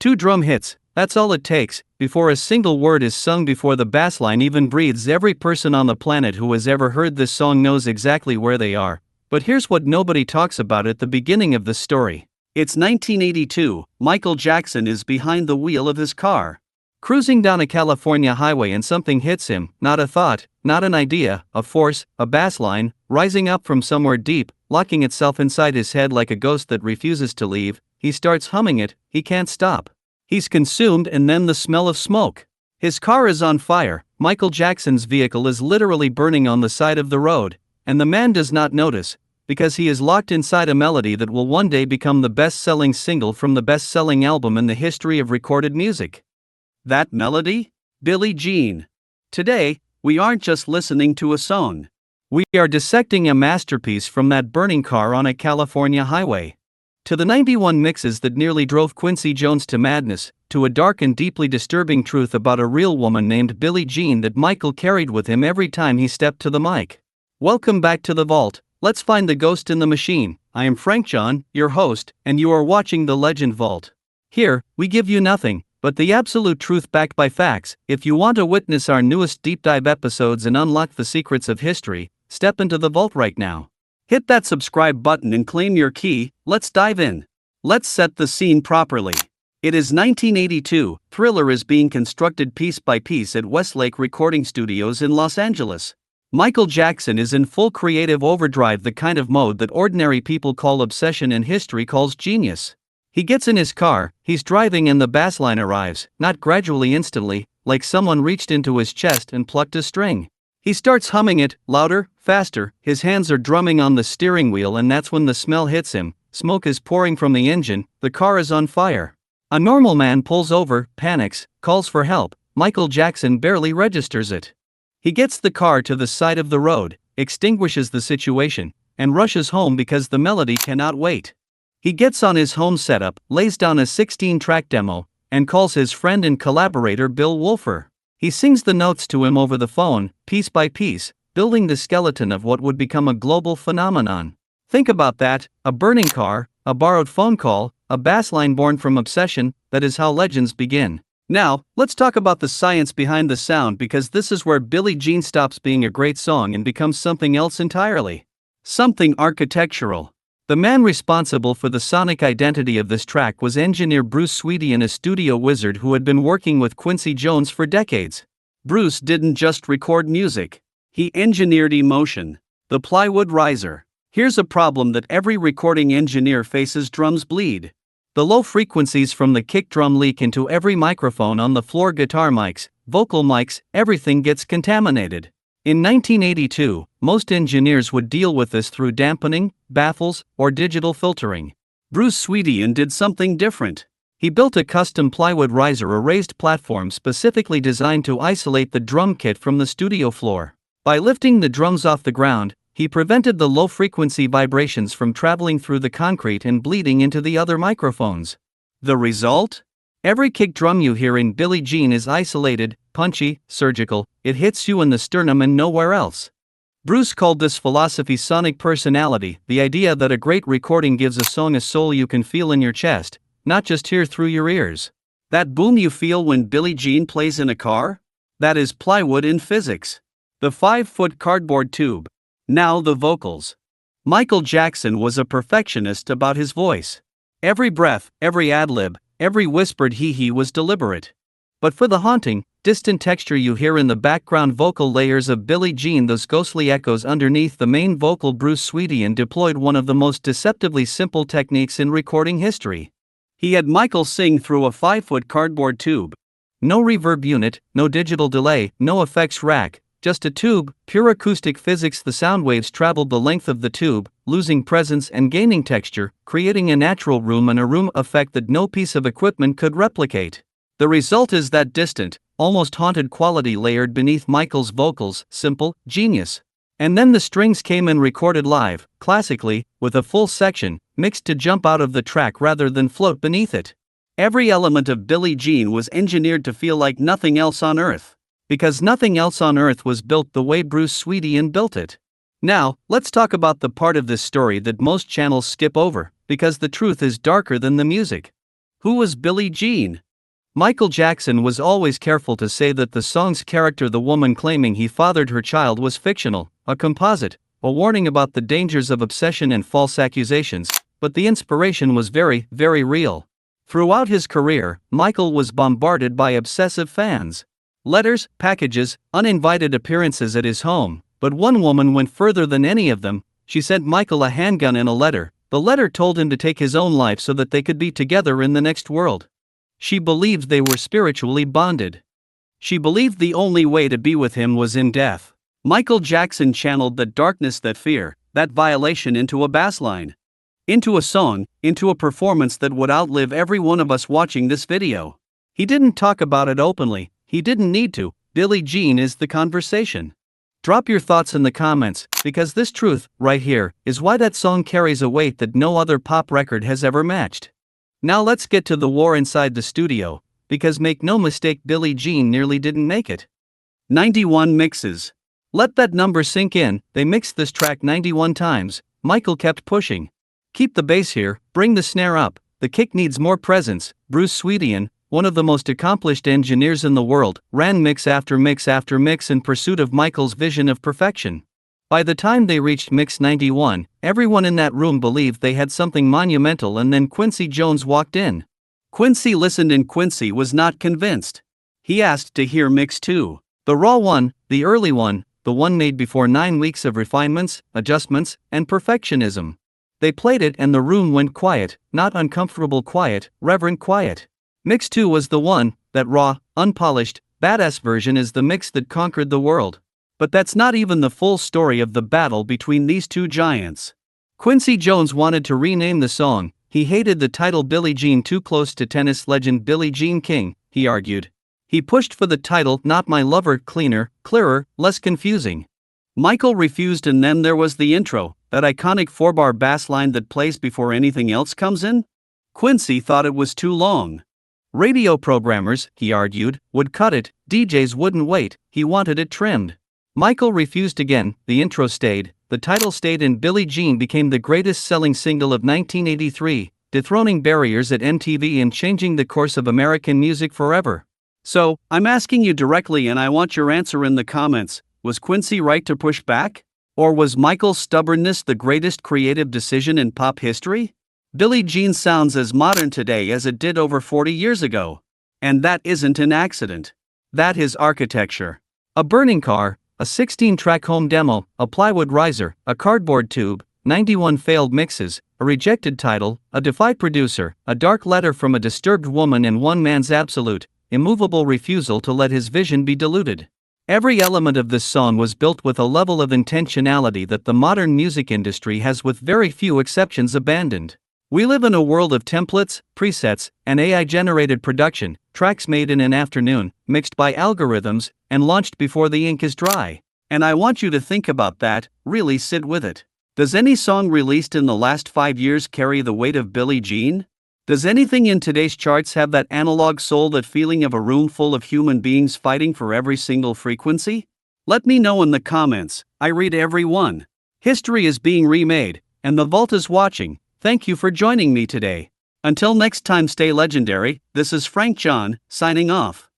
2 drum hits, that's all it takes, before a single word is sung, before the bassline even breathes. Every person on the planet who has ever heard this song knows exactly where they are. But here's what nobody talks about at the beginning of the story. It's 1982, Michael Jackson is behind the wheel of his car, cruising down a California highway, and something hits him. Not a thought, not an idea, a force, a bassline, rising up from somewhere deep, locking itself inside his head like a ghost that refuses to leave. He starts humming it, he can't stop. He's consumed, and then the smell of smoke. His car is on fire, Michael Jackson's vehicle is literally burning on the side of the road, and the man does not notice, because he is locked inside a melody that will one day become the best-selling single from the best-selling album in the history of recorded music. That melody? Billie Jean. Today, we aren't just listening to a song. We are dissecting a masterpiece from that burning car on a California highway. To the 91 mixes that nearly drove Quincy Jones to madness, to a dark and deeply disturbing truth about a real woman named Billie Jean that Michael carried with him every time he stepped to the mic. Welcome back to the vault. Let's find the ghost in the machine. I am Frank John, your host, and you are watching the Legend Vault. Here, we give you nothing but the absolute truth backed by facts. If you want to witness our newest deep dive episodes and unlock the secrets of history, step into the vault right now. Hit that subscribe button and claim your key. Let's dive in. Let's set the scene properly. It is 1982. Thriller is being constructed piece by piece at Westlake Recording Studios in Los Angeles. Michael Jackson is in full creative overdrive, the kind of mode that ordinary people call obsession and history calls genius. He gets in his car, he's driving, and the bassline arrives, not gradually, instantly, like someone reached into his chest and plucked a string. He starts humming it, louder, faster, his hands are drumming on the steering wheel, and that's when the smell hits him. Smoke is pouring from the engine, the car is on fire. A normal man pulls over, panics, calls for help. Michael Jackson barely registers it. He gets the car to the side of the road, extinguishes the situation, and rushes home because the melody cannot wait. He gets on his home setup, lays down a 16-track demo, and calls his friend and collaborator Bill Wolfer. He sings the notes to him over the phone, piece by piece, building the skeleton of what would become a global phenomenon. Think about that, a burning car, a borrowed phone call, a bassline born from obsession. That is how legends begin. Now, let's talk about the science behind the sound, because this is where Billie Jean stops being a great song and becomes something else entirely. Something architectural. The man responsible for the sonic identity of this track was engineer Bruce Swedien, a studio wizard who had been working with Quincy Jones for decades. Bruce didn't just record music. He engineered emotion. The plywood riser. Here's a problem that every recording engineer faces: drums bleed. The low frequencies from the kick drum leak into every microphone on the floor, guitar mics, vocal mics, everything gets contaminated. In 1982, most engineers would deal with this through dampening, baffles, or digital filtering. Bruce Swedien did something different. He built a custom plywood riser, a raised platform specifically designed to isolate the drum kit from the studio floor. By lifting the drums off the ground, he prevented the low-frequency vibrations from traveling through the concrete and bleeding into the other microphones. The result? Every kick drum you hear in Billie Jean is isolated, punchy, surgical. It hits you in the sternum and nowhere else. Bruce called this philosophy sonic personality, the idea that a great recording gives a song a soul you can feel in your chest, not just hear through your ears. That boom you feel when Billie Jean plays in a car? That is plywood in physics. The 5-foot cardboard tube. Now the vocals. Michael Jackson was a perfectionist about his voice. Every breath, every ad-lib, every whispered hee-hee was deliberate. But for the haunting, distant texture you hear in the background vocal layers of Billie Jean, those ghostly echoes underneath the main vocal, Bruce Swedien deployed one of the most deceptively simple techniques in recording history. He had Michael sing through a 5-foot cardboard tube. No reverb unit, no digital delay, no effects rack. Just a tube, pure acoustic physics. The sound waves traveled the length of the tube, losing presence and gaining texture, creating a natural room and a room effect that no piece of equipment could replicate. The result is that distant, almost haunted quality layered beneath Michael's vocals. Simple, genius. And then the strings came in, recorded live, classically, with a full section, mixed to jump out of the track rather than float beneath it. Every element of Billie Jean was engineered to feel like nothing else on earth. Because nothing else on earth was built the way Bruce Swedien built it. Now, let's talk about the part of this story that most channels skip over, because the truth is darker than the music. Who was Billie Jean? Michael Jackson was always careful to say that the song's character, the woman claiming he fathered her child, was fictional, a composite, a warning about the dangers of obsession and false accusations, but the inspiration was very, very real. Throughout his career, Michael was bombarded by obsessive fans. Letters, packages, uninvited appearances at his home, but one woman went further than any of them. She sent Michael a handgun in a letter. The letter told him to take his own life so that they could be together in the next world. She believed they were spiritually bonded. She believed the only way to be with him was in death. Michael Jackson channeled that darkness, that fear, that violation into a bassline, into a song, into a performance that would outlive every one of us watching this video. He didn't talk about it openly, he didn't need to. Billie Jean is the conversation. Drop your thoughts in the comments, because this truth, right here, is why that song carries a weight that no other pop record has ever matched. Now let's get to the war inside the studio, because make no mistake, Billie Jean nearly didn't make it. 91 mixes. Let that number sink in. They mixed this track 91 times. Michael kept pushing. Keep the bass here, bring the snare up, the kick needs more presence. Bruce Swedien, one of the most accomplished engineers in the world, ran mix after mix after mix in pursuit of Michael's vision of perfection. By the time they reached mix 91, everyone in that room believed they had something monumental, and then Quincy Jones walked in. Quincy listened and Quincy was not convinced. He asked to hear mix 2. The raw one, the early one, the one made before 9 weeks of refinements, adjustments, and perfectionism. They played it and the room went quiet, not uncomfortable quiet, reverent quiet. Mix 2 was the one, that raw, unpolished, badass version is the mix that conquered the world. But that's not even the full story of the battle between these two giants. Quincy Jones wanted to rename the song. He hated the title Billie Jean, too close to tennis legend Billie Jean King, he argued. He pushed for the title Not My Lover, cleaner, clearer, less confusing. Michael refused, and then there was the intro, that iconic 4-bar bass line that plays before anything else comes in. Quincy thought it was too long. Radio programmers, he argued, would cut it, DJs wouldn't wait, he wanted it trimmed. Michael refused again. The intro stayed, the title stayed, and Billie Jean became the greatest selling single of 1983, dethroning barriers at MTV and changing the course of American music forever. So, I'm asking you directly and I want your answer in the comments, was Quincy right to push back? Or was Michael's stubbornness the greatest creative decision in pop history? Billie Jean sounds as modern today as it did over 40 years ago. And that isn't an accident. That is architecture. A burning car, a 16-track home demo, a plywood riser, a cardboard tube, 91 failed mixes, a rejected title, a defied producer, a dark letter from a disturbed woman, and one man's absolute, immovable refusal to let his vision be diluted. Every element of this song was built with a level of intentionality that the modern music industry has, with very few exceptions, abandoned. We live in a world of templates, presets, and AI-generated production, tracks made in an afternoon, mixed by algorithms, and launched before the ink is dry. And I want you to think about that, really sit with it. Does any song released in the last 5 years carry the weight of Billie Jean? Does anything in today's charts have that analog soul, that feeling of a room full of human beings fighting for every single frequency? Let me know in the comments. I read every one. History is being remade, and the vault is watching. Thank you for joining me today. Until next time, stay legendary. This is Frank John, signing off.